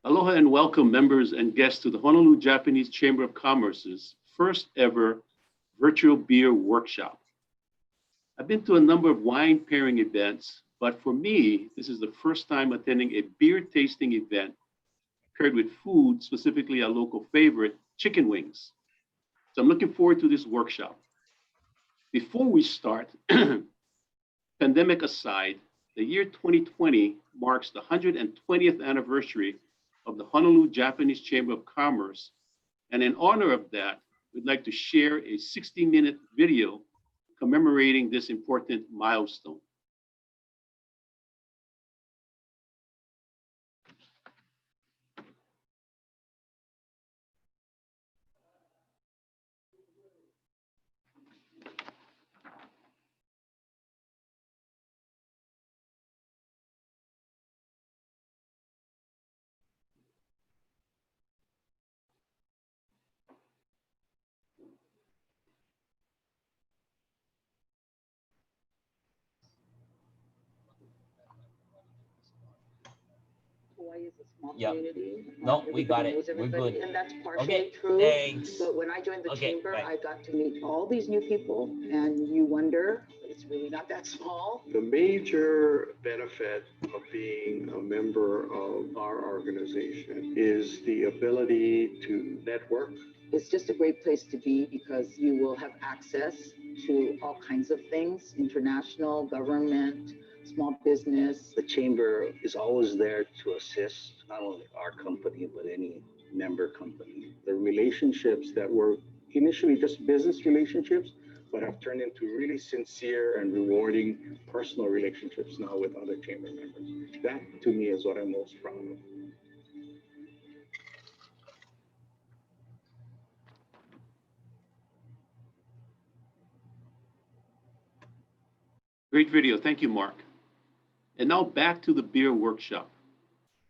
Aloha and welcome members and guests to the Honolulu Japanese Chamber of Commerce's first ever virtual beer workshop. I've been to a number of wine pairing events, but for me, this is the first time attending a beer tasting event paired with food, specifically a local favorite, chicken wings. So I'm looking forward to this workshop. Before we start, pandemic aside, the year 2020 marks the 120th anniversary of the Honolulu Japanese Chamber of Commerce. And in honor of that, we'd like to share a 60-minute video commemorating this important milestone. Hawaii is a small Yep. community. No, we got Everybody it. knows We're everybody, good. and that's partially Okay, true. thanks. But when I joined the Okay, chamber, bye. I got to meet all these new people, and you wonder, it's really not that small. The major benefit of being a member of our organization is the ability to network. It's just a great place to be because you will have access to all kinds of things, international, government, small business. The chamber is always there to assist not only our company, but any member company. The relationships that were initially just business relationships, but have turned into really sincere and rewarding personal relationships now with other chamber members. That to me is what I'm most proud of. Great video, thank you, Mark. And now back to the beer workshop.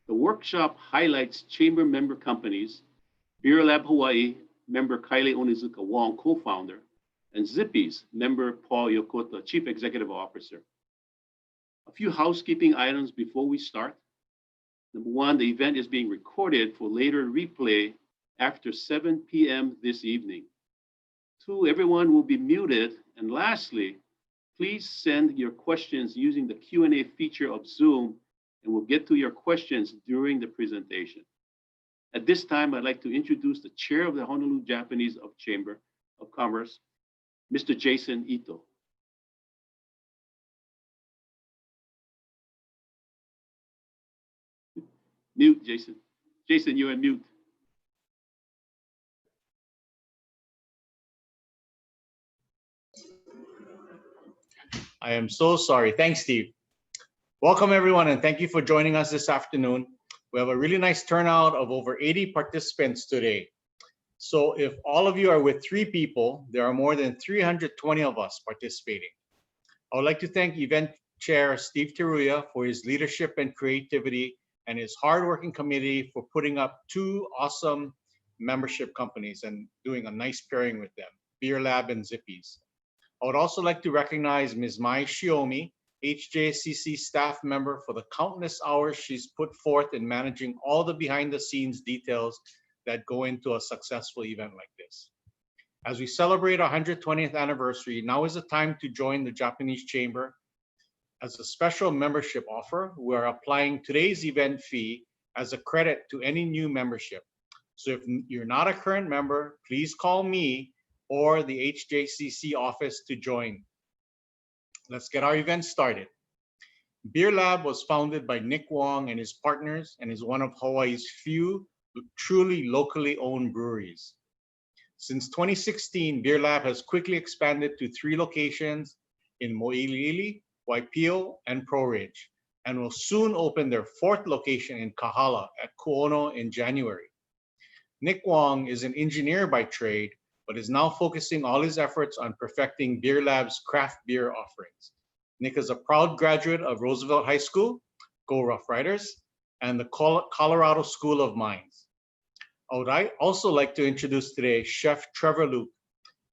The workshop highlights chamber member companies, BeerLab Hawaii, member Kaile Onizuka Wong, co-founder, and Zippy's member Paul Yokota, chief executive officer. A few housekeeping items before we start. Number one, the event is being recorded for later replay after 7 p.m. this evening. Two, everyone will be muted. And lastly, please send your questions using the Q&A feature of Zoom, and we'll get to your questions during the presentation. At this time, I'd like to introduce the chair of the Honolulu Japanese Chamber of Commerce, Mr. Jason Ito. Mute, Jason. Jason, you're on mute. I am so sorry. Thanks, Steve. Welcome, everyone, and thank you for joining us this afternoon. We have a really nice turnout of over 80 participants today. So if all of you are with 3 people, there are more than 320 of us participating. I would like to thank Event Chair Steve Teruya for his leadership and creativity, and his hardworking committee for putting up 2 awesome membership companies and doing a nice pairing with them, BeerLab and Zippy's. I would also like to recognize Ms. Mai Shiomi, HJCC staff member, for the countless hours she's put forth in managing all the behind the scenes details that go into a successful event like this. As we celebrate our 120th anniversary, now is the time to join the Japanese Chamber. As a special membership offer, we are applying today's event fee as a credit to any new membership. So if you're not a current member, please call me or the HJCC office to join. Let's get our event started. BeerLab was founded by Nick Wong and his partners and is one of Hawaii's few truly locally owned breweries. Since 2016, BeerLab has quickly expanded to 3 locations in Mo'iliili, Waipio, and Pro Ridge, and will soon open their 4th location in Kahala at Kuono in January. Nick Wong is an engineer by trade, but is now focusing all his efforts on perfecting BeerLab's craft beer offerings. Nick is a proud graduate of Roosevelt High School, Go Rough Riders, and the Colorado School of Mines. I would also like to introduce today Chef Trevor Luke.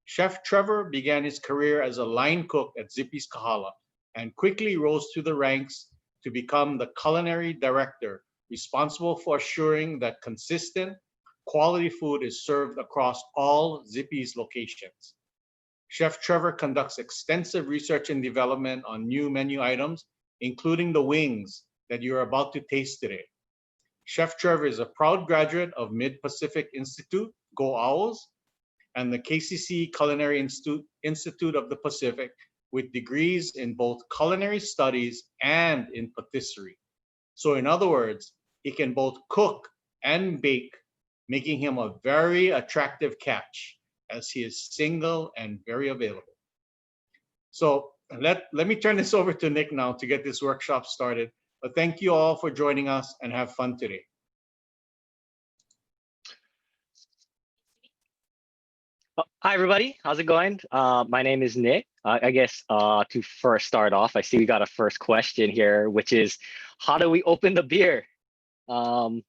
Chef Trevor began his career as a line cook at Zippy's Kahala and quickly rose through the ranks to become the culinary director responsible for assuring that consistent, quality food is served across all Zippy's locations. Chef Trevor conducts extensive research and development on new menu items, including the wings that you're about to taste today. Chef Trevor is a proud graduate of Mid-Pacific Institute, Go Owls, and the KCC Culinary Institute of the Pacific, with degrees in both culinary studies and in patisserie. So in other words, he can both cook and bake, making him a very attractive catch as he is single and very available. So let me turn this over to Nick now to get this workshop started. But thank you all for joining us and have fun today. Hi, everybody. How's it going? My name is Nick. I guess to first start off, I see we got a first question here, which is, how do we open the beer? I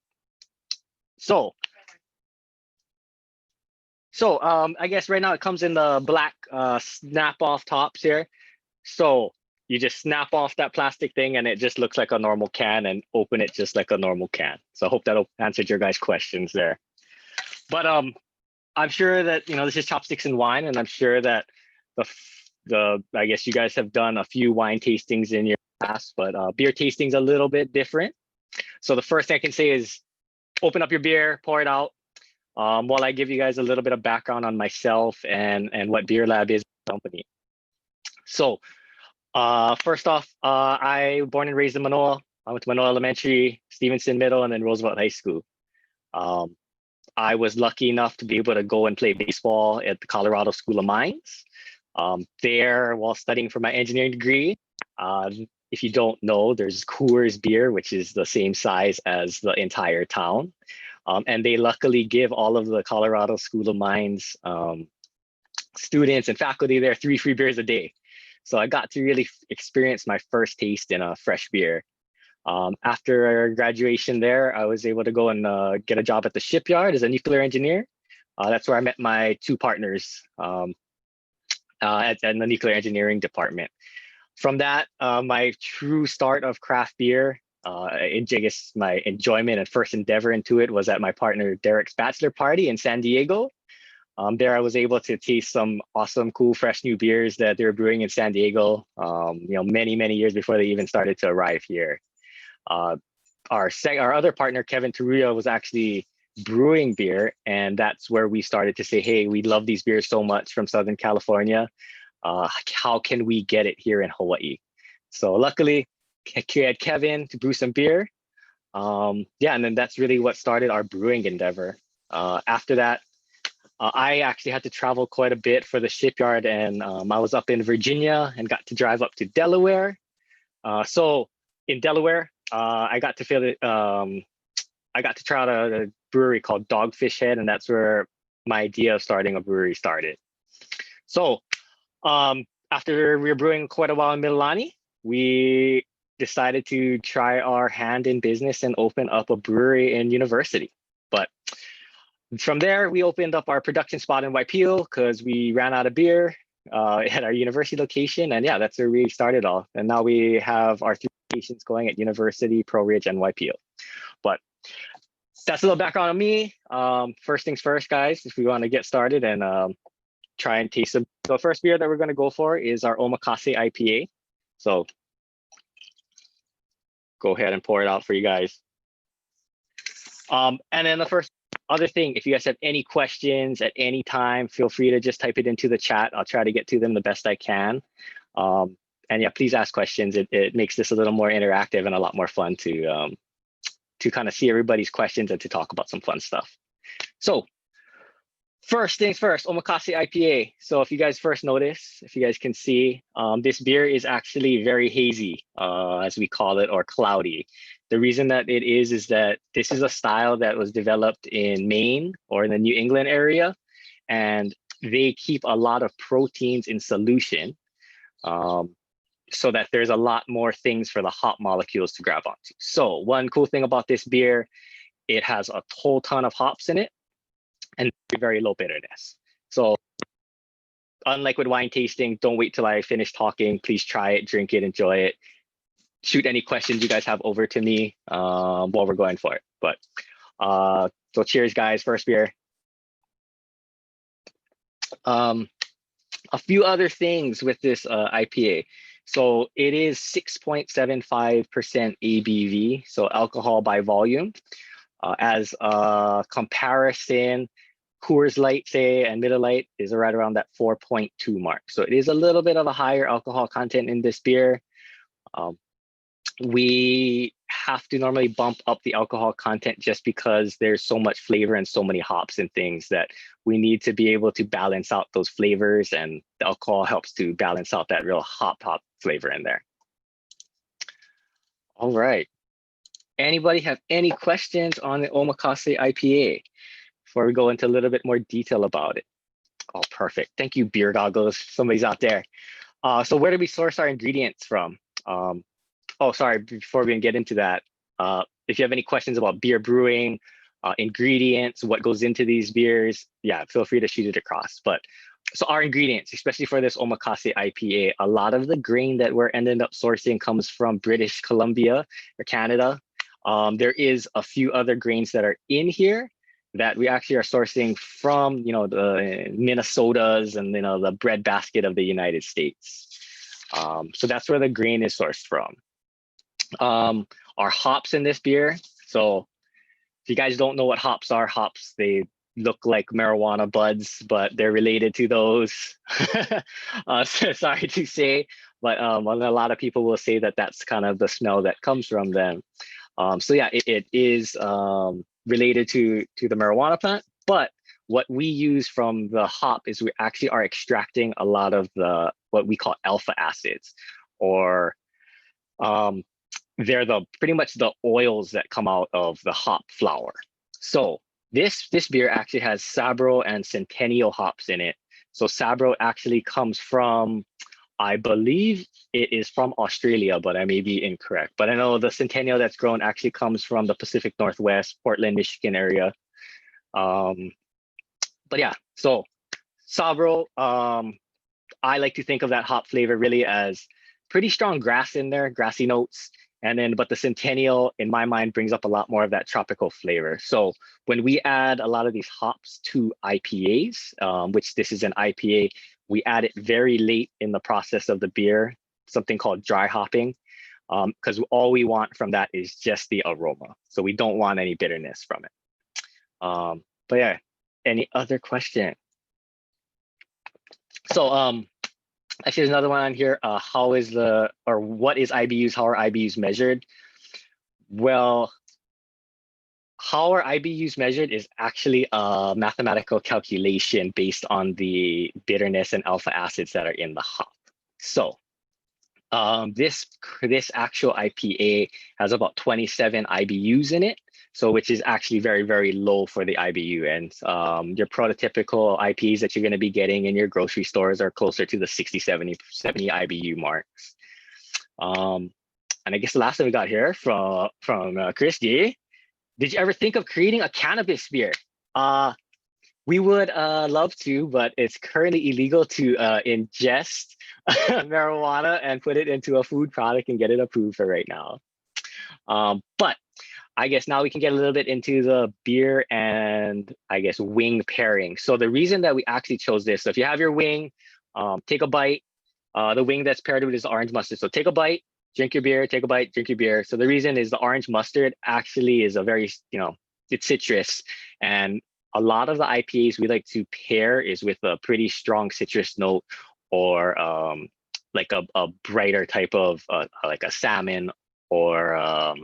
guess right now it comes in the black snap-off tops here. So you just snap off that plastic thing and it just looks like a normal can and open it just like a normal can. So I hope that answered your guys' questions there. But I'm sure that, this is Chopsticks and Wine, and I'm sure that I guess you guys have done a few wine tastings in your past, but beer tasting's a little bit different. So the first thing I can say is open up your beer, pour it out. While I give you guys a little bit of background on myself and what BeerLab is a company. So first off, I was born and raised in Manoa. I went to Manoa Elementary, Stevenson Middle, and then Roosevelt High School. I was lucky enough to be able to go and play baseball at the Colorado School of Mines. There, while studying for my engineering degree, if you don't know, there's Coors beer, which is the same size as the entire town. And they luckily give all of the Colorado School of Mines students and faculty there 3 free beers a day. So I got to really experience my first taste in a fresh beer. After graduation there, I was able to go and get a job at the shipyard as a nuclear engineer. That's where I met my 2 partners at the nuclear engineering department. From that, my true start of craft beer, I guess my enjoyment and first endeavor into it was at my partner Derek's bachelor party in San Diego. There I was able to taste some awesome, cool, fresh new beers that they were brewing in San Diego, many, many years before they even started to arrive here. Our other partner, Kevin Taruya, was actually brewing beer, and that's where we started to say, hey, we love these beers so much from Southern California. How can we get it here in Hawaii? So luckily, we had Kevin to brew some beer. And then that's really what started our brewing endeavor. After that, I actually had to travel quite a bit for the shipyard, and I was up in Virginia and got to drive up to Delaware. So in Delaware, I got to feel it. I got to try out a brewery called Dogfish Head, and that's where my idea of starting a brewery started. So after we were brewing quite a while in Mililani, we decided to try our hand in business and open up a brewery in University. But from there, we opened up our production spot in Waipio because we ran out of beer at our university location. And yeah, that's where we started off. And now we have our 3 locations going at University, Pro Ridge, and Waipio. But that's a little background on me. First things first, guys, if we want to get started and try and taste some. So the first beer that we're going to go for is our Omakase IPA. So go ahead and pour it out for you guys. And then the first other thing, if you guys have any questions at any time, feel free to just type it into the chat. I'll try to get to them the best I can. And yeah, please ask questions. It makes this a little more interactive and a lot more fun to kind of see everybody's questions and to talk about some fun stuff. So first things first, Omakase IPA. So if you guys first notice, if you guys can see, this beer is actually very hazy, as we call it, or cloudy. The reason that it is that this is a style that was developed in Maine or in the New England area, and they keep a lot of proteins in solution so that there's a lot more things for the hop molecules to grab onto. So one cool thing about this beer, it has a whole ton of hops in it and very low bitterness. So unlike with wine tasting, don't wait till I finish talking. Please try it, drink it, enjoy it. shoot any questions you guys have over to me while we're going for it. But so cheers, guys. First beer. A few other things with this IPA. So it is 6.75% ABV, so alcohol by volume. As a comparison, Coors Light, say, and Miller Lite is right around that 4.2 mark. So it is a little bit of a higher alcohol content in this beer. We have to normally bump up the alcohol content just because there's so much flavor and so many hops and things that we need to be able to balance out those flavors, and the alcohol helps to balance out that real hop flavor in there. All right. Anybody have any questions on the Omakase IPA before we go into a little bit more detail about it? Oh, perfect. Thank you, Beer Goggles. Somebody's out there. So where do we source our ingredients from? Oh, sorry, before we get into that, if you have any questions about beer brewing, ingredients, what goes into these beers, yeah, feel free to shoot it across. But so our ingredients, especially for this Omakase IPA, a lot of the grain that we're ended up sourcing comes from British Columbia or Canada. There is a few other grains that are in here that we actually are sourcing from, you know, the Minnesotas and, you know, the breadbasket of the United States. So that's where the grain is sourced from. Our hops in this beer. So if you guys don't know what hops are, they look like marijuana buds, but they're related to those. So sorry to say, but a lot of people will say that that's kind of the smell that comes from them. So yeah, it is related to the marijuana plant, but what we use from the hop is we actually are extracting a lot of the what we call alpha acids, or they're pretty much the oils that come out of the hop flower. So this beer actually has Sabro and Centennial hops in it. So Sabro actually comes from, I believe it is from Australia, but I may be incorrect. But I know the Centennial that's grown actually comes from the Pacific Northwest, Portland, Michigan area. But yeah, so Sabro, I like to think of that hop flavor really as pretty strong grass in there, grassy notes. And then, but the Centennial, in my mind, brings up a lot more of that tropical flavor. So when we add a lot of these hops to IPAs, which this is an IPA, we add it very late in the process of the beer, something called dry hopping, because all we want from that is just the aroma. So we don't want any bitterness from it. But yeah, any other question? So actually, there's another one on here. What is IBUs? How are IBUs measured? Well, how are IBUs measured is actually a mathematical calculation based on the bitterness and alpha acids that are in the hop. So this actual IPA has about 27 IBUs in it. So which is actually very, very low for the IBU. And your prototypical IPAs that you're going to be getting in your grocery stores are closer to the 60, 70 IBU marks. And I guess the last thing we got here from Chris G. Did you ever think of creating a cannabis beer? We would love to, but it's currently illegal to ingest marijuana and put it into a food product and get it approved for right now. But I guess now we can get a little bit into the beer and I guess wing pairing. So the reason that we actually chose this, so if you have your wing, take a bite. The wing that's paired with is orange mustard. So take a bite, drink your beer, take a bite, drink your beer. So the reason is the orange mustard actually is a very, it's citrus. And a lot of the IPAs we like to pair is with a pretty strong citrus note, or like a brighter type of like a salmon, or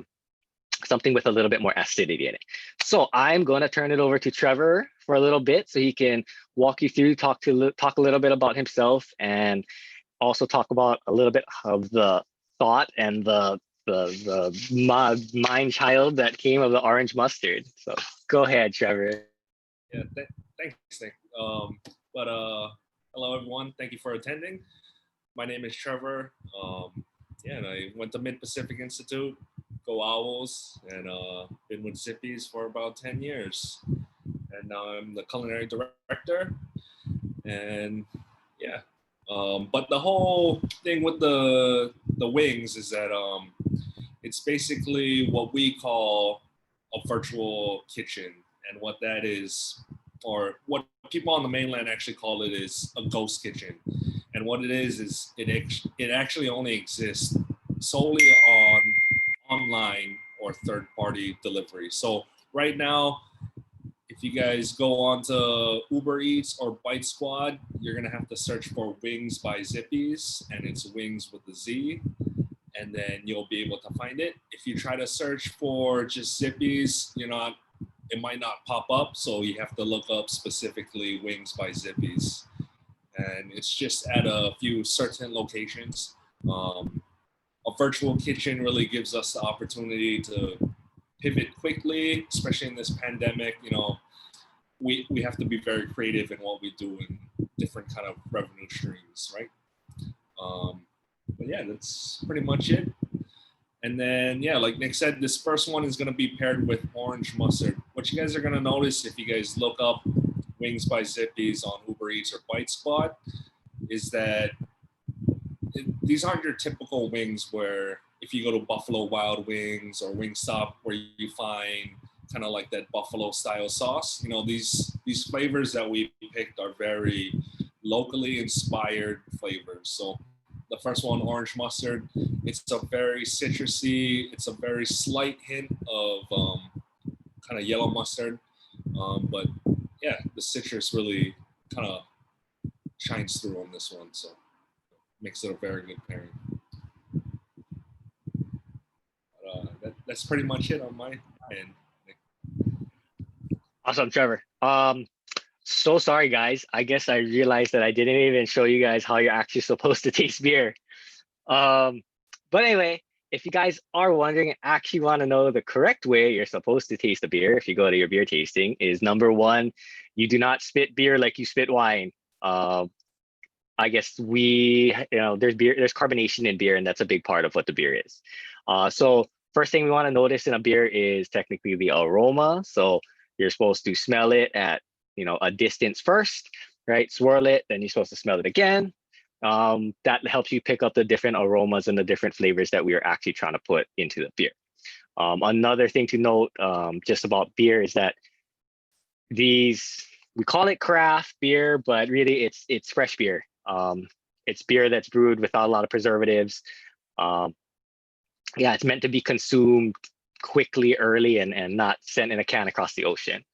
something with a little bit more acidity in it. So I'm going to turn it over to Trevor for a little bit so he can walk you through, talk a little bit about himself, and also talk about a little bit of the thought and the mind child that came of the orange mustard. So go ahead, Trevor. Yeah, thanks, Nick. Hello everyone. Thank you for attending. My name is Trevor. And I went to Mid-Pacific Institute, go Owls, and been with Zippy's for about 10 years. And now I'm the culinary director. And yeah, but the whole thing with the wings is that It's basically what we call a virtual kitchen. And what that is, or what people on the mainland actually call it, is a ghost kitchen. And what it is it actually only exists solely on online or third-party delivery. So right now, if you guys go onto Uber Eats or Bite Squad, you're gonna have to search for Wings by Zippy's, and it's Wings with the Z, and then you'll be able to find it. If you try to search for just Zippy's, it might not pop up, so you have to look up specifically Wings by Zippy's, and it's just at a few certain locations. A virtual kitchen really gives us the opportunity to pivot quickly, especially in this pandemic. We have to be very creative in what we do in different kind of revenue streams, right? But yeah, that's pretty much it. And then, yeah, like Nick said, this first one is going to be paired with orange mustard. What you guys are going to notice if you guys look up Wings by Zippy's on Uber Eats or Bite Spot is that these aren't your typical wings where if you go to Buffalo Wild Wings or Wingstop where you find kind of like that buffalo style sauce. These flavors that we picked are very locally inspired flavors. So the first one, orange mustard, it's a very citrusy, it's a very slight hint of kind of yellow mustard. But yeah, the citrus really kind of shines through on this one. So makes it a very good pairing. That's pretty much it on my end. Awesome, Trevor. So sorry, guys. I guess I realized that I didn't even show you guys how you're actually supposed to taste beer. But anyway, if you guys are wondering and actually want to know the correct way you're supposed to taste a beer, if you go to your beer tasting, is number one, you do not spit beer like you spit wine. I guess there's carbonation in beer, and that's a big part of what the beer is. So first thing we want to notice in a beer is technically the aroma. So you're supposed to smell it at a distance first, right? Swirl it, then you're supposed to smell it again. That helps you pick up the different aromas and the different flavors that we are actually trying to put into the beer. Another thing to note just about beer is that we call it craft beer, but really it's fresh beer. It's beer that's brewed without a lot of preservatives. Yeah, it's meant to be consumed quickly, early, and not sent in a can across the ocean.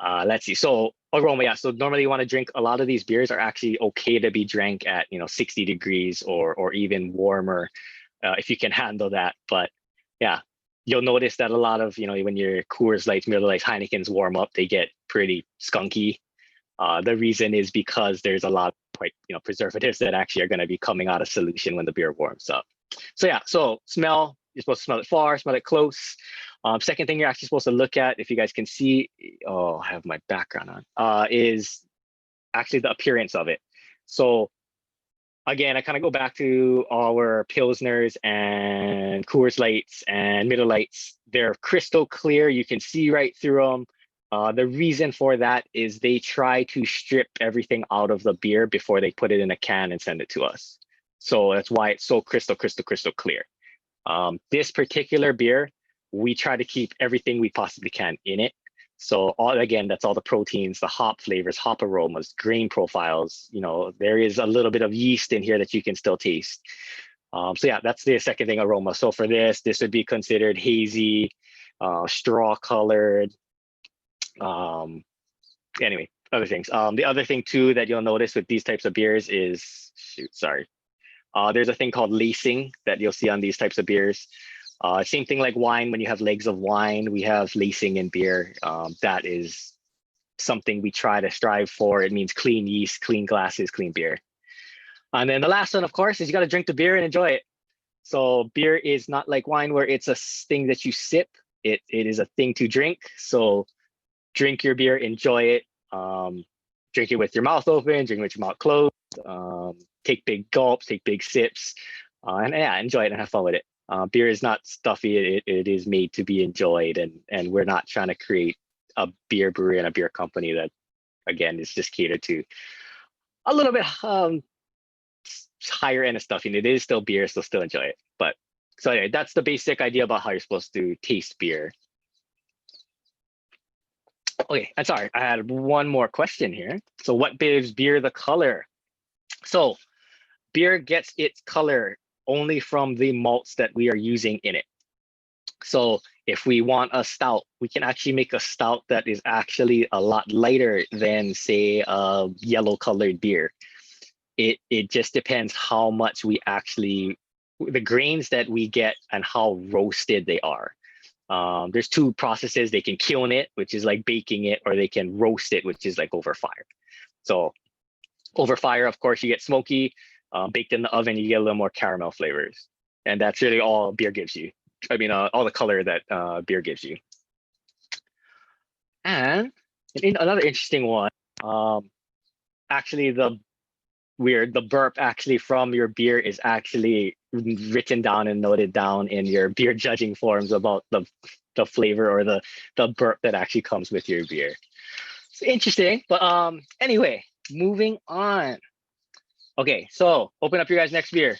Let's see. So aroma, yeah. So normally you want to drink. A lot of these beers are actually okay to be drank at 60 degrees or even warmer, if you can handle that. But yeah, you'll notice that a lot of when your Coors Lights, Miller Lights, Heineken's warm up, they get pretty skunky. The reason is because there's a lot of preservatives that actually are going to be coming out of solution when the beer warms up. So yeah, so smell. You're supposed to smell it far, smell it close. Second thing you're actually supposed to look at, if you guys can see, I have my background on, is actually the appearance of it. So again, I kind of go back to our Pilsners and Coors Lights and Miller Lights. They're crystal clear. You can see right through them. The reason for that is they try to strip everything out of the beer before they put it in a can and send it to us. So that's why it's so crystal clear. This particular beer, we try to keep everything we possibly can in it. So that's all the proteins, the hop flavors, hop aromas, grain profiles. There is a little bit of yeast in here that you can still taste. So yeah, that's the second thing, aroma. So for this would be considered hazy, straw colored. Anyway, other things. The other thing too that you'll notice with these types of beers is, there's a thing called lacing that you'll see on these types of beers. Same thing like wine. When you have legs of wine, we have lacing in beer. That is something we try to strive for. It means clean yeast, clean glasses, clean beer. And then the last one, of course, is you got to drink the beer and enjoy it. So beer is not like wine where it's a thing that you sip. It is a thing to drink. So drink your beer, enjoy it. Drink it with your mouth open, drink it with your mouth closed. Take big gulps, take big sips, and yeah, enjoy it and have fun with it. Beer is not stuffy. It is made to be enjoyed, and we're not trying to create a beer brewery and a beer company that, again, is just catered to a little bit higher end of stuff. It is still beer, so still enjoy it. But So anyway, that's the basic idea about how you're supposed to taste beer. Okay, I'm sorry, I had one more question here. So what gives beer the color? So beer gets its color only from the malts that we are using in it. So if we want a stout, we can actually make a stout that is actually a lot lighter than, say, a yellow colored beer. It just depends how much we actually, the grains that we get and how roasted they are. There's two processes. They can kiln it, which is like baking it, or they can roast it, which is like over fire. So over fire, of course, you get smoky. Baked in the oven, you get a little more caramel flavors. And that's really all beer gives you. I mean, all the color that beer gives you. And another interesting one, actually the burp actually from your beer is actually written down and noted down in your beer judging forms about the flavor or the burp that actually comes with your beer. It's interesting, but anyway, moving on. Okay, so open up your guys' next beer.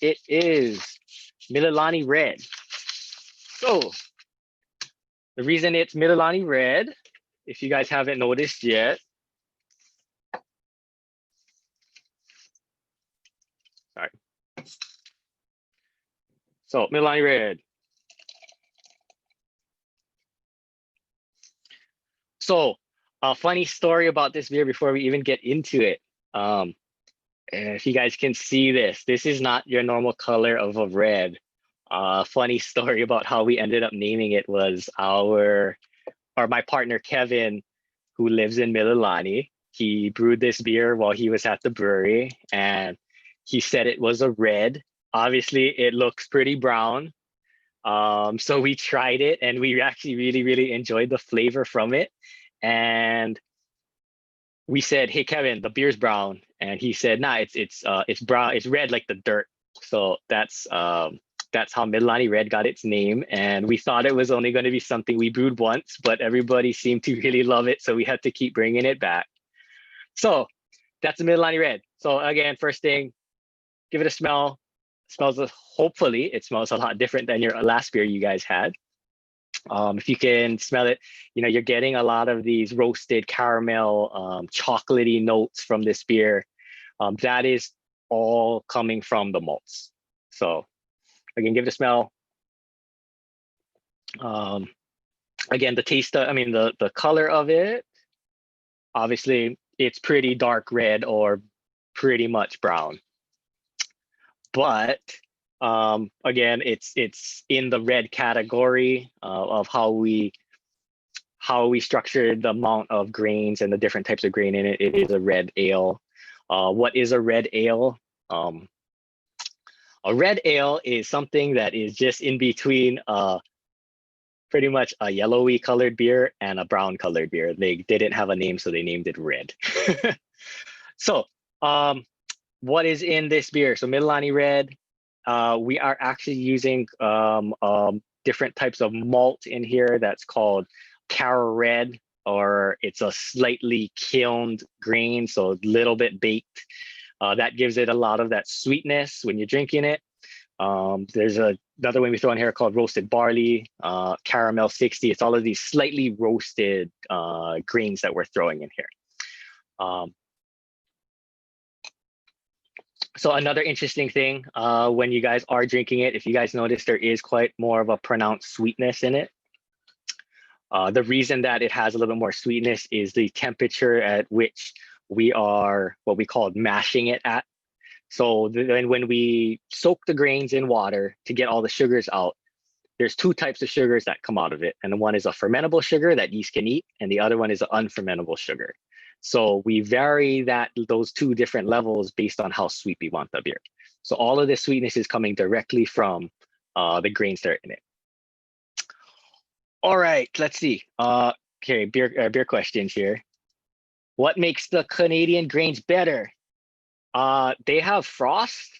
It is Mililani Red. So the reason it's Mililani Red, if you guys haven't noticed yet, sorry. So Mililani Red. So a funny story about this beer before we even get into it. If you guys can see this, this is not your normal color of a red. Funny story about how we ended up naming it was my partner Kevin, who lives in Mililani. He brewed this beer while he was at the brewery, and he said it was a red. Obviously, it looks pretty brown. So we tried it, and we actually really enjoyed the flavor from it. And we said, "Hey Kevin, the beer's brown," and he said, "Nah, it's brown. It's red like the dirt." So that's how Mililani Red got its name. And we thought it was only going to be something we brewed once, but everybody seemed to really love it, so we had to keep bringing it back. So that's the Mililani Red. So again, first thing, give it a smell. Hopefully it smells a lot different than your last beer you guys had. If you can smell it, you're getting a lot of these roasted caramel, chocolatey notes from this beer. That is all coming from the malts. So again, give it a smell. Again, the taste, the color of it, obviously it's pretty dark red or pretty much brown. But again, it's in the red category of how we structured the amount of grains and the different types of grain in it. It is a red ale. What is a red ale? A red ale is something that is just in between pretty much a yellowy colored beer and a brown colored beer. They didn't have a name, so they named it red. So what is in this beer? So Mililani Red, we are actually using different types of malt in here that's called Cara Red, or it's a slightly kilned grain, so a little bit baked. That gives it a lot of that sweetness when you're drinking it. There's another one we throw in here called Roasted Barley, Caramel 60. It's all of these slightly roasted grains that we're throwing in here. So another interesting thing, when you guys are drinking it, if you guys notice, there is quite more of a pronounced sweetness in it. The reason that it has a little bit more sweetness is the temperature at which we are what we call mashing it at. So then when we soak the grains in water to get all the sugars out, there's two types of sugars that come out of it. And one is a fermentable sugar that yeast can eat, and the other one is an unfermentable sugar. So we vary those two different levels based on how sweet we want the beer. So all of this sweetness is coming directly from the grains that are in it. All right, let's see. Okay, beer questions here. What makes the Canadian grains better? They have frost.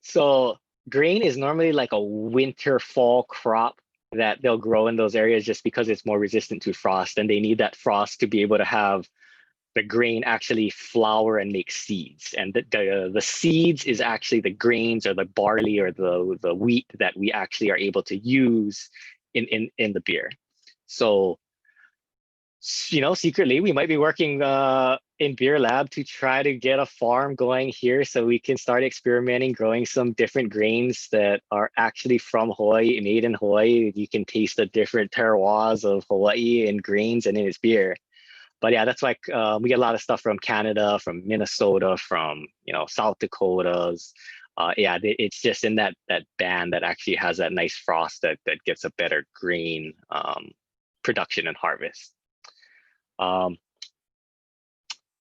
So grain is normally like a winter fall crop that they'll grow in those areas just because it's more resistant to frost, and they need that frost to be able to have the grain actually flower and make seeds. And the seeds is actually the grains or the barley or the wheat that we actually are able to use in the beer. So, you know, secretly we might be working in BeerLab to try to get a farm going here so we can start experimenting growing some different grains that are actually from Hawaii, made in Hawaii. You can taste the different terroirs of Hawaii and grains and in its beer. But yeah, that's like we get a lot of stuff from Canada, from Minnesota, from, you know, South Dakotas. Yeah, it's just in that band that actually has that nice frost that gets a better grain production and harvest. All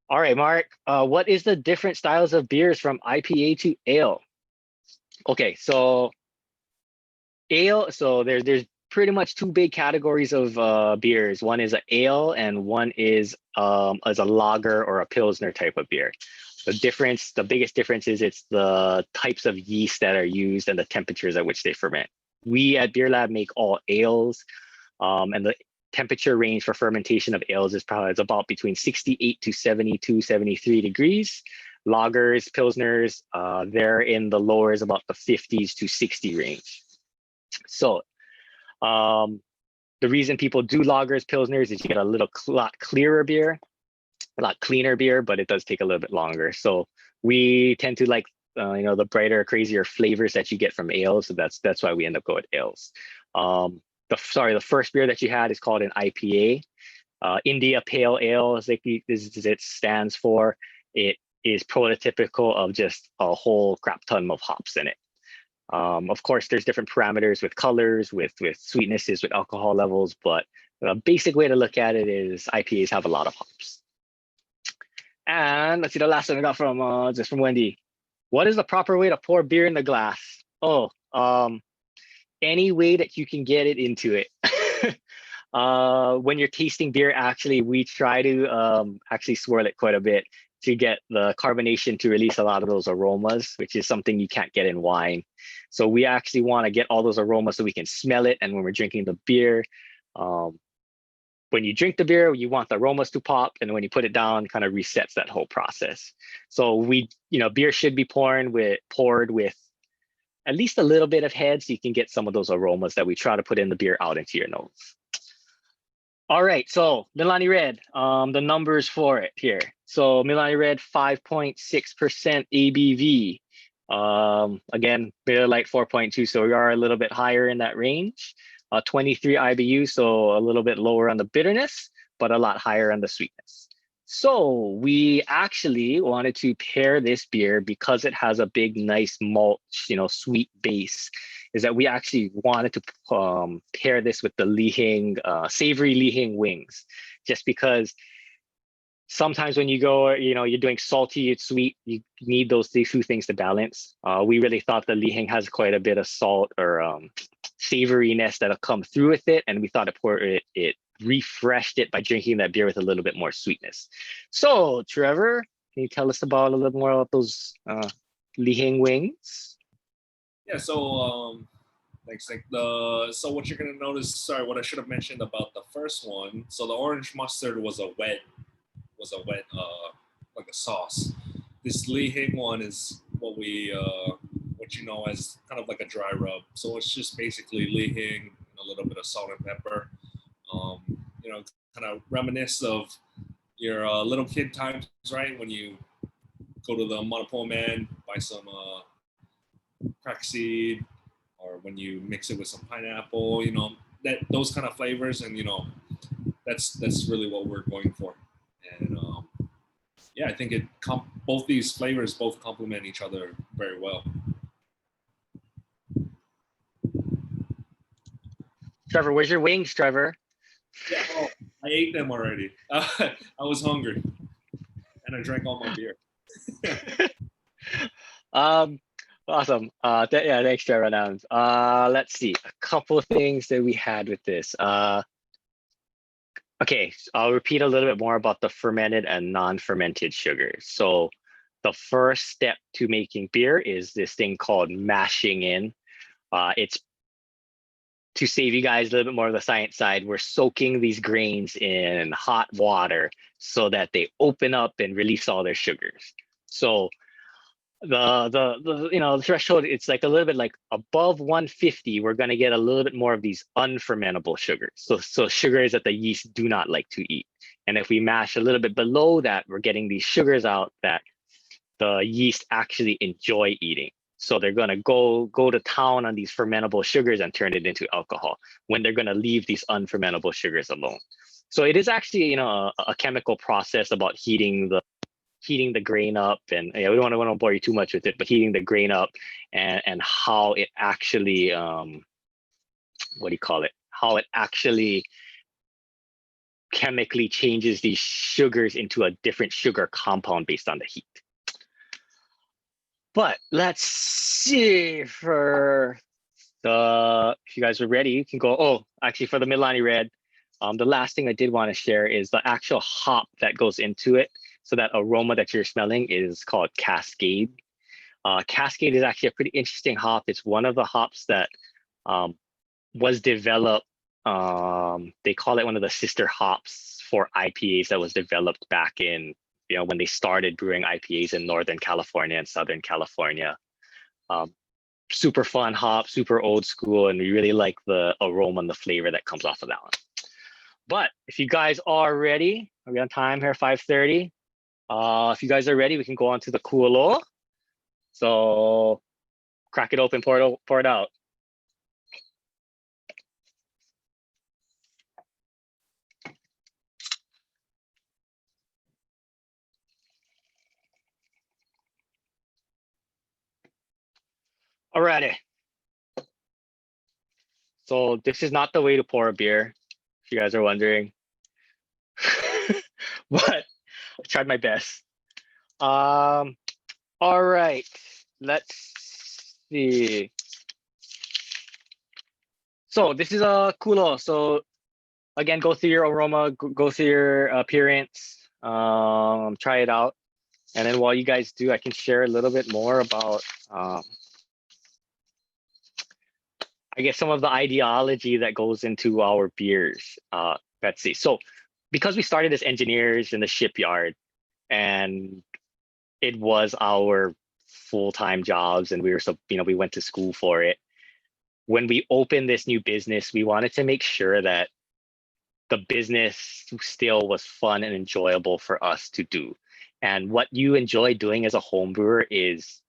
right, Mark, what is the different styles of beers from IPA to ale? Okay, so ale, so there's pretty much two big categories of beers. One is an ale and one is as a lager or a pilsner type of beer. The biggest difference is it's the types of yeast that are used and the temperatures at which they ferment. We at BeerLab make all ales, and the temperature range for fermentation of ales is about between 68 to 72, 73 degrees. Lagers, pilsners, they're in the lowers about the 50s to 60 range. So the reason people do lagers, pilsners is you get a lot clearer beer, a lot cleaner beer, but it does take a little bit longer. So we tend to like you know, the brighter, crazier flavors that you get from ales. So that's why we end up going with ales. The first beer that you had is called an IPA. India Pale Ale, as it stands for. It is prototypical of just a whole crap ton of hops in it. Of course, there's different parameters with colors, with sweetnesses, with alcohol levels, but the basic way to look at it is IPAs have a lot of hops. And let's see, the last one I got from just from Wendy. What is the proper way to pour beer in the glass? Oh, any way that you can get it into it. When you're tasting beer, actually, we try to actually swirl it quite a bit to get the carbonation to release a lot of those aromas, which is something you can't get in wine. So we actually want to get all those aromas so we can smell it. And when we're drinking the beer, when you drink the beer, you want the aromas to pop. And when you put it down, it kind of resets that whole process. So beer should be poured with at least a little bit of head so you can get some of those aromas that we try to put in the beer out into your nose. All right, so Milani Red, the numbers for it here. So Milani Red, 5.6% ABV. Again, Beer Light 4.2, so we are a little bit higher in that range. 23 IBU, so a little bit lower on the bitterness, but a lot higher on the sweetness. So we actually wanted to pair this beer because it has a big, nice malt, sweet base, is that we actually wanted to pair this with the Lihing, savory Lihing wings, just because sometimes when you go, you're doing salty and sweet, you need these two things to balance. We really thought the Lihing has quite a bit of salt or savoriness that'll come through with it, and we thought it refreshed it by drinking that beer with a little bit more sweetness. So Trevor, can you tell us a little more about those Lihing wings? Yeah, so thanks, Nick. So what you're gonna notice, sorry, what I should have mentioned about the first one. So the orange mustard was a wet like a sauce. This Lihing one is what you know as kind of like a dry rub. So it's just basically Lihing and a little bit of salt and pepper. Kind of reminisce of your little kid times, right? When you go to the Monopole Man, buy some crack seed, or when you mix it with some pineapple, those kind of flavors, and that's really what we're going for. And I think both these flavors both complement each other very well. Trevor, where's your wings, Trevor? Yeah, I ate them already. I was hungry, and I drank all my beer. Awesome. Thanks, Trevor. Let's see, a couple of things that we had with this. Okay, I'll repeat a little bit more about the fermented and non-fermented sugars. So the first step to making beer is this thing called mashing in. It's to save you guys a little bit more of the science side, we're soaking these grains in hot water so that they open up and release all their sugars. So the threshold, it's like a little bit like above 150, we're going to get a little bit more of these unfermentable sugars. So sugars that the yeast do not like to eat. And if we mash a little bit below that, we're getting these sugars out that the yeast actually enjoy eating. So they're going to go to town on these fermentable sugars and turn it into alcohol when they're going to leave these unfermentable sugars alone. So it is actually, a chemical process about heating the grain up, and we don't want to bore you too much with it, but heating the grain up and how it actually, how it actually chemically changes these sugars into a different sugar compound based on the heat. But let's see if you guys are ready, you can go. Oh, actually for the Milani Red, the last thing I did want to share is the actual hop that goes into it. So that aroma that you're smelling is called Cascade. Cascade is actually a pretty interesting hop. It's one of the hops that was developed. They call it one of the sister hops for IPAs that was developed back in, when they started brewing IPAs in Northern California and Southern California. Super fun hop, super old school, and we really like the aroma and the flavor that comes off of that one. But if you guys are ready, we're on time here, 5:30. If you guys are ready, we can go on to the Kualoa. So crack it open, pour it out. Alrighty. So this is not the way to pour a beer, if you guys are wondering. But I tried my best. All right, let's see. So this is a Kualoa. So again, go through your aroma, go through your appearance, try it out. And then while you guys do, I can share a little bit more about, I guess, some of the ideology that goes into our beers, Betsy. So because we started as engineers in the shipyard, and it was our full-time jobs, and we went to school for it. When we opened this new business, we wanted to make sure that the business still was fun and enjoyable for us to do. And what you enjoy doing as a home brewer is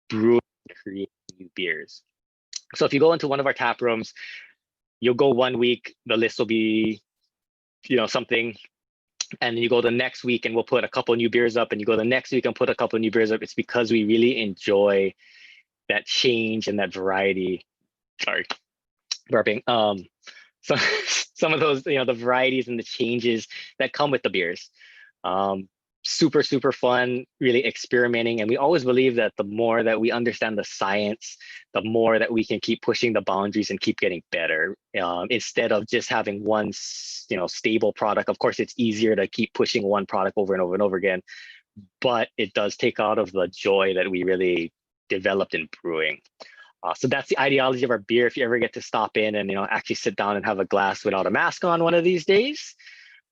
brewing and creating new beers. So if you go into one of our tap rooms, you'll go 1 week, the list will be, something. And you go the next week and we'll put a couple new beers up, and you go the next week and put a couple new beers up. It's because we really enjoy that change and that variety. Sorry, burping. So some of those, the varieties and the changes that come with the beers. Super, super fun, really experimenting. And we always believe that the more that we understand the science, the more that we can keep pushing the boundaries and keep getting better, instead of just having one, stable product. Of course, it's easier to keep pushing one product over and over and over again, but it does take out of the joy that we really developed in brewing. So that's the ideology of our beer. If you ever get to stop in and, actually sit down and have a glass without a mask on one of these days,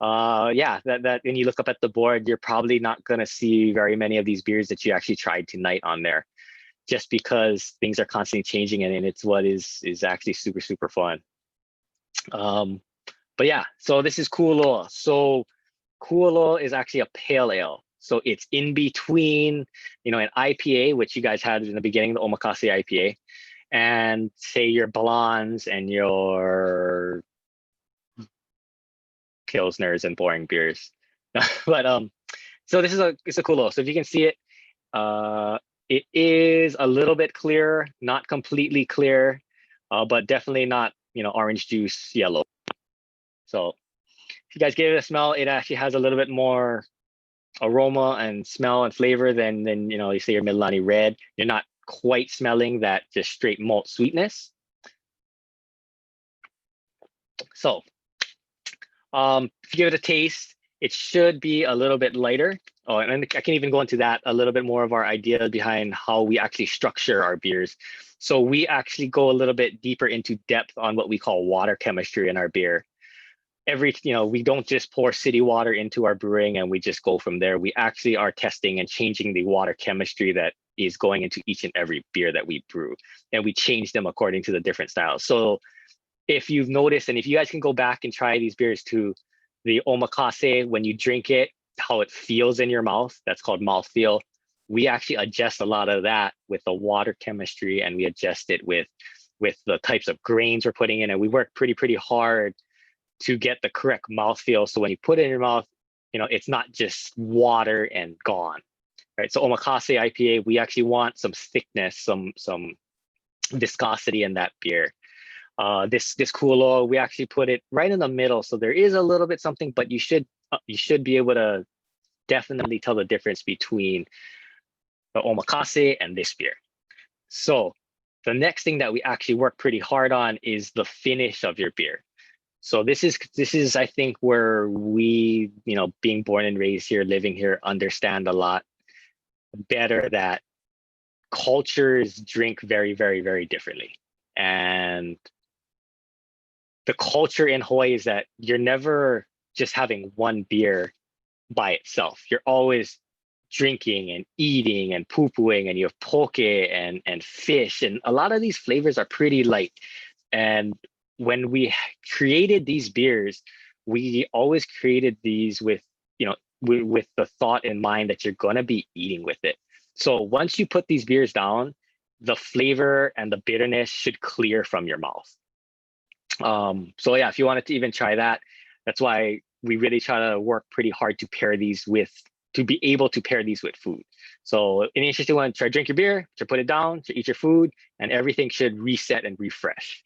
that when you look up at the board, you're probably not going to see very many of these beers that you actually tried tonight on there, just because things are constantly changing, and it's what is actually super, super fun. But yeah, so this is Kualoa. So Kualoa is actually a pale ale. So it's in between, an IPA, which you guys had in the beginning, the Omakase IPA, and say your blondes and your pilsners and boring beers. But so this is it's a Kualoa. So if you can see it, it is a little bit clear, not completely clear, but definitely not, orange juice yellow. So if you guys give it a smell, it actually has a little bit more aroma and smell and flavor than you say your Milani Red. You're not quite smelling that just straight malt sweetness. So if you give it a taste, it should be a little bit lighter. Oh, and I can even go into that a little bit more of our idea behind how we actually structure our beers. So we actually go a little bit deeper into depth on what we call water chemistry in our beer. We don't just pour city water into our brewing and we just go from there. We actually are testing and changing the water chemistry that is going into each and every beer that we brew, and we change them according to the different styles. So if you've noticed, and if you guys can go back and try these beers too, the omakase, when you drink it, how it feels in your mouth, that's called mouthfeel. We actually adjust a lot of that with the water chemistry, and we adjust it with the types of grains we're putting in, and we work pretty hard to get the correct mouthfeel. So when you put it in your mouth, it's not just water and gone, right? So omakase IPA, we actually want some thickness, some viscosity in that beer. This Kulo, we actually put it right in the middle, so there is a little bit something, but you should be able to definitely tell the difference between the omakase and this beer. So the next thing that we actually work pretty hard on is the finish of your beer. So this is I think where we, being born and raised here, living here, understand a lot better that cultures drink very differently. And the culture in Hawaii is that you're never just having one beer by itself. You're always drinking and eating and poo-pooing, and you have poke and fish, and a lot of these flavors are pretty light. And when we created these beers, we always created these with the thought in mind that you're going to be eating with it. So once you put these beers down, the flavor and the bitterness should clear from your mouth. So yeah, if you wanted to even try that, that's why we really try to work pretty hard to be able to pair these with food. So any interesting one, try drink your beer, to put it down, to eat your food, and everything should reset and refresh.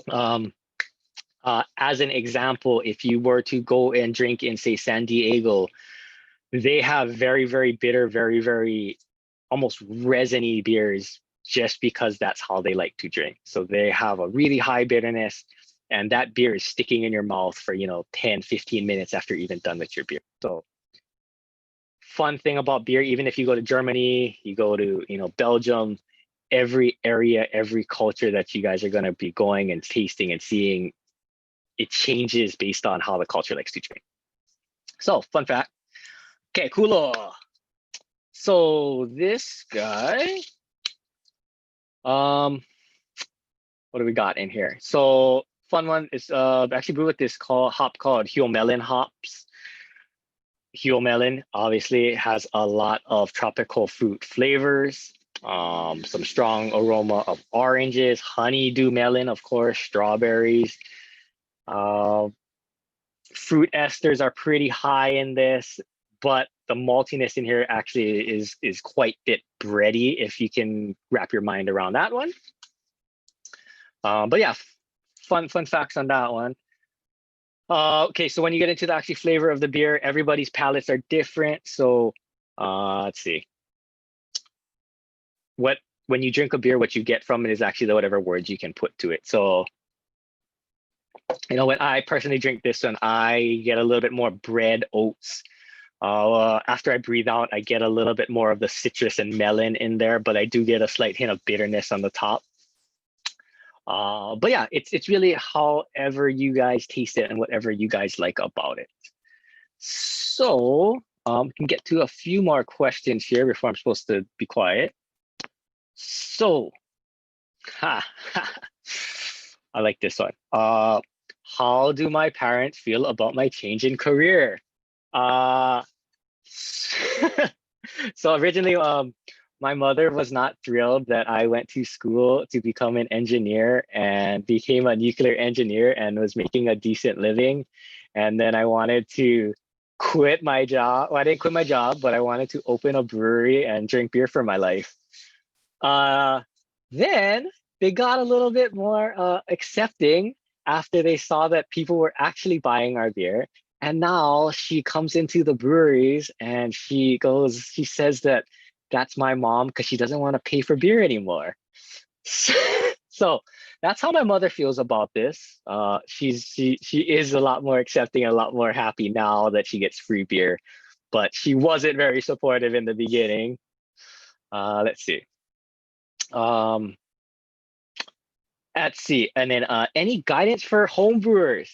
As an example, if you were to go and drink in, say, San Diego, they have very bitter, very almost resiny beers, just because that's how they like to drink. So they have a really high bitterness, and that beer is sticking in your mouth for 10-15 minutes after you're even done with your beer. So fun thing about beer, even if you go to Germany, you go to Belgium, every area, every culture that you guys are going to be going and tasting and seeing, it changes based on how the culture likes to drink. So fun fact. Okay, Kulo. So this guy, what do we got in here? So fun one is actually brewed with this hop called Hyomelin hops. Hyomelin obviously has a lot of tropical fruit flavors, some strong aroma of oranges, honeydew melon, of course, strawberries. Fruit esters are pretty high in this, but the maltiness in here actually is quite a bit bready, if you can wrap your mind around that one. But yeah, fun facts on that one. Okay, so when you get into the actual flavor of the beer, everybody's palates are different. So let's see. When you drink a beer, what you get from it is actually whatever words you can put to it. So when I personally drink this one, I get a little bit more bread, oats. After I breathe out, I get a little bit more of the citrus and melon in there, but I do get a slight hint of bitterness on the top. But yeah, it's really however you guys taste it and whatever you guys like about it. So we can get to a few more questions here before I'm supposed to be quiet. So, I like this one. How do my parents feel about my change in career? So originally, my mother was not thrilled that I went to school to become an engineer and became a nuclear engineer and was making a decent living. And then I wanted to quit my job. Well, I didn't quit my job, but I wanted to open a brewery and drink beer for my life. Then they got a little bit more accepting after they saw that people were actually buying our beer. And now she comes into the breweries and she says that that's my mom because she doesn't want to pay for beer anymore. So that's how my mother feels about this. She is a lot more accepting, a lot more happy now that she gets free beer, but she wasn't very supportive in the beginning. Let's see. Um, let's see, and then any guidance for home brewers?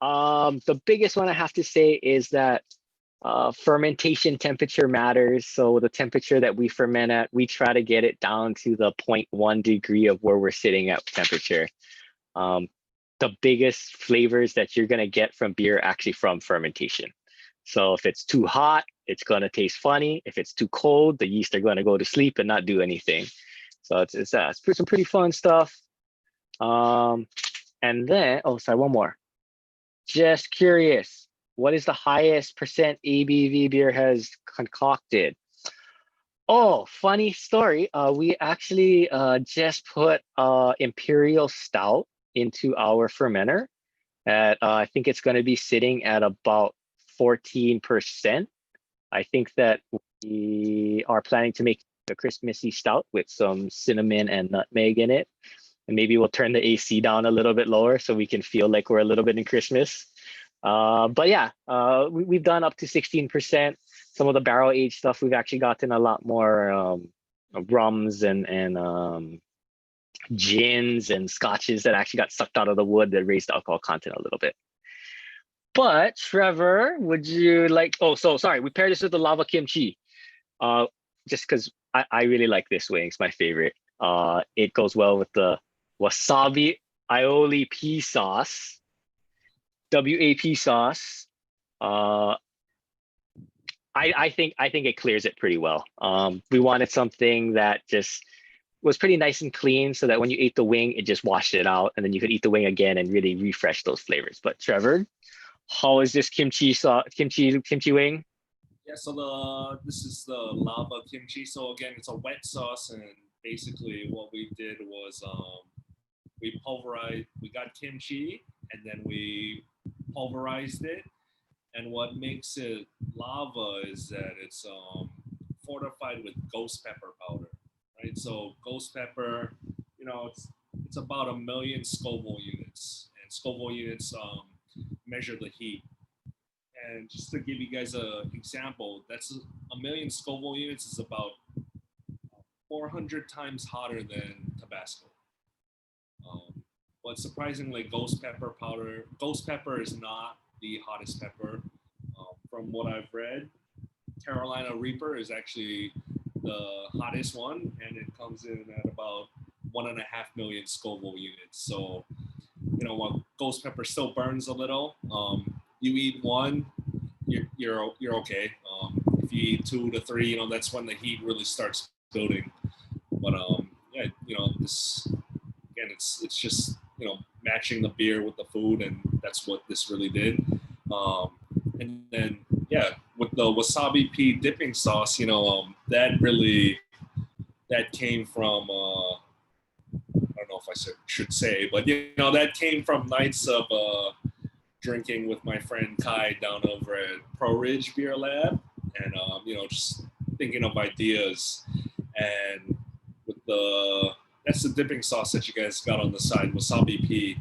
The biggest one I have to say is that fermentation temperature matters. So the temperature that we ferment at, we try to get it down to the 0.1 degree of where we're sitting at temperature. The biggest flavors that you're gonna get from beer are actually from fermentation. So if it's too hot, it's gonna taste funny. If it's too cold, the yeast are gonna go to sleep and not do anything. So it's some pretty fun stuff. And then, oh, sorry, one more. Just curious, what is the highest percent ABV beer has concocted? Oh, funny story. We actually just put Imperial Stout into our fermenter. At I think it's going to be sitting at about 14%. I think that we are planning to make a Christmassy stout with some cinnamon and nutmeg in it. And maybe we'll turn the AC down a little bit lower so we can feel like we're a little bit in Christmas. But yeah, we've done up to 16%. Some of the barrel aged stuff, we've actually gotten a lot more rums and gins and scotches that actually got sucked out of the wood that raised the alcohol content a little bit. But Trevor, would you like, oh, so sorry, we paired this with the lava kimchi. Just because I really like this wing, it's my favorite. It goes well with the wasabi aioli pea sauce, WAP sauce. I think it clears it pretty well. We wanted something that just was pretty nice and clean so that when you ate the wing, it just washed it out and then you could eat the wing again and really refresh those flavors. But Trevor, how is this kimchi wing? Yeah, so this is the lava kimchi. So again, it's a wet sauce, and basically what we did was we got kimchi and then we pulverized it. And what makes it lava is that it's fortified with ghost pepper powder, right? So ghost pepper, it's about 1 million Scoville units, and Scoville units measure the heat. And just to give you guys an example, that's 1 million Scoville units is about 400 times hotter than Tabasco. But surprisingly, ghost pepper is not the hottest pepper. From what I've read, Carolina Reaper is actually the hottest one, and it comes in at about 1.5 million Scoville units. So, what ghost pepper still burns a little. You eat one, you're okay. If you eat 2 to 3, that's when the heat really starts building. But yeah, this again, it's just matching the beer with the food, and that's what this really did. And then yeah, with the wasabi pea dipping sauce, that came from I don't know if I should say, but that came from nights of drinking with my friend Kai down over at Pro Ridge Beer Lab, and just thinking of ideas. And with that's the dipping sauce that you guys got on the side, wasabi pea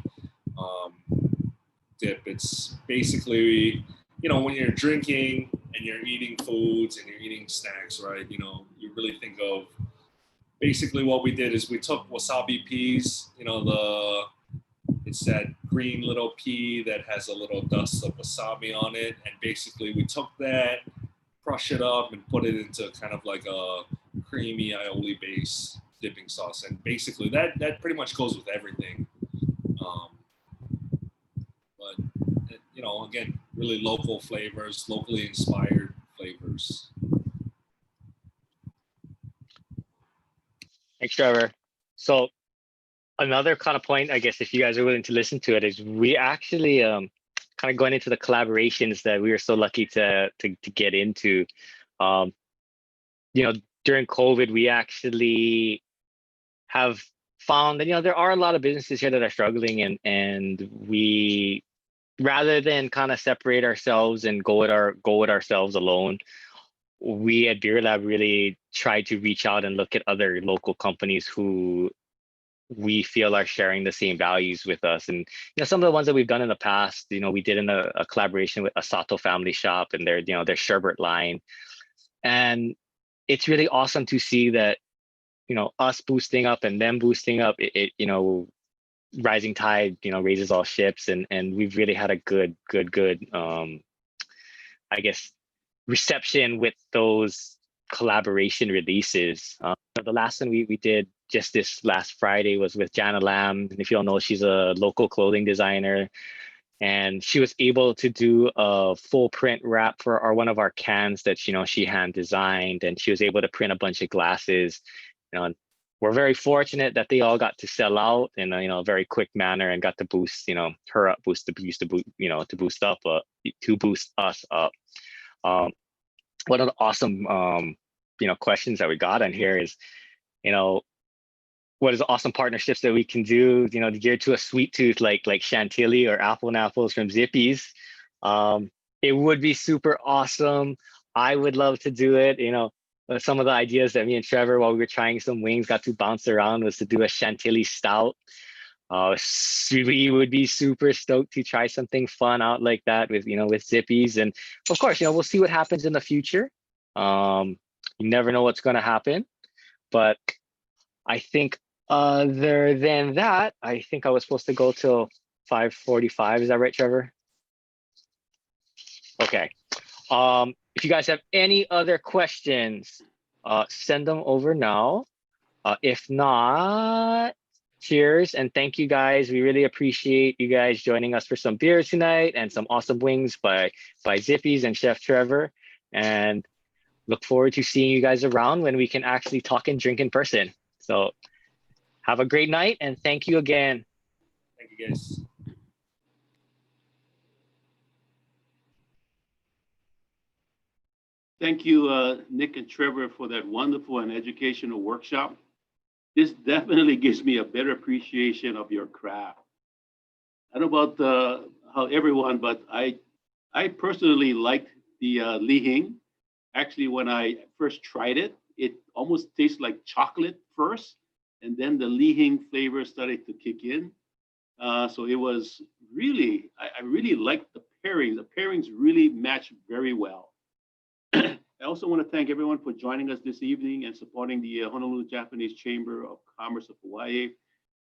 dip. It's basically, when you're drinking and you're eating foods and you're eating snacks, right? You really think of basically what we did is we took wasabi peas, it's that green little pea that has a little dust of wasabi on it. And basically we took that, crush it up and put it into kind of like a creamy aioli base dipping sauce. And basically that pretty much goes with everything. But again, really local flavors, locally inspired flavors. Thanks, Trevor. So another kind of point, I guess, if you guys are willing to listen to it, is we actually kind of going into the collaborations that we were so lucky to get into. During COVID, we actually have found that there are a lot of businesses here that are struggling, and we, rather than kind of separate ourselves and go it ourselves alone, we at BeerLab really try to reach out and look at other local companies who we feel are sharing the same values with us. And some of the ones that we've done in the past, we did in a collaboration with Asato Family Shop and their sherbet line. And it's really awesome to see that us boosting up and them boosting up, rising tide, raises all ships, and we've really had a good I guess reception with those collaboration releases. The last one we did just this last Friday was with Jana Lam. And if you don't know, she's a local clothing designer, and she was able to do a full print wrap for one of our cans that she hand designed, and she was able to print a bunch of glasses. And we're very fortunate that they all got to sell out in a very quick manner and got to boost her up, to boost us up. One of the awesome questions that we got on here is, what is the awesome partnerships that we can do, geared to a sweet tooth like Chantilly or Apple and Apples from Zippy's. It would be super awesome. I would love to do it. Some of the ideas that me and Trevor, while we were trying some wings, got to bounce around was to do a Chantilly stout. We would be super stoked to try something fun out like that with Zippy's, and of course, we'll see what happens in the future. You never know what's going to happen, but I think other than that, I think I was supposed to go till 5:45. Is that right, Trevor? Okay. If you guys have any other questions, send them over now. If not, cheers and thank you guys. We really appreciate you guys joining us for some beer tonight and some awesome wings by Zippy's and Chef Trevor. And look forward to seeing you guys around when we can actually talk and drink in person. So have a great night and thank you again. Thank you, guys. Thank you, Nick and Trevor, for that wonderful and educational workshop. This definitely gives me a better appreciation of your craft. I don't know about how everyone, but I personally liked the Li Hing. Actually, when I first tried it, it almost tastes like chocolate first, and then the Li Hing flavor started to kick in. So it was really, I really liked the pairings. The pairings really match very well. I also want to thank everyone for joining us this evening and supporting the Honolulu Japanese Chamber of Commerce of Hawaii.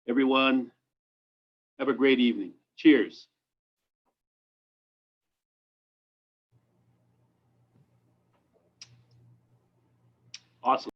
Everyone, have a great evening. Cheers. Awesome.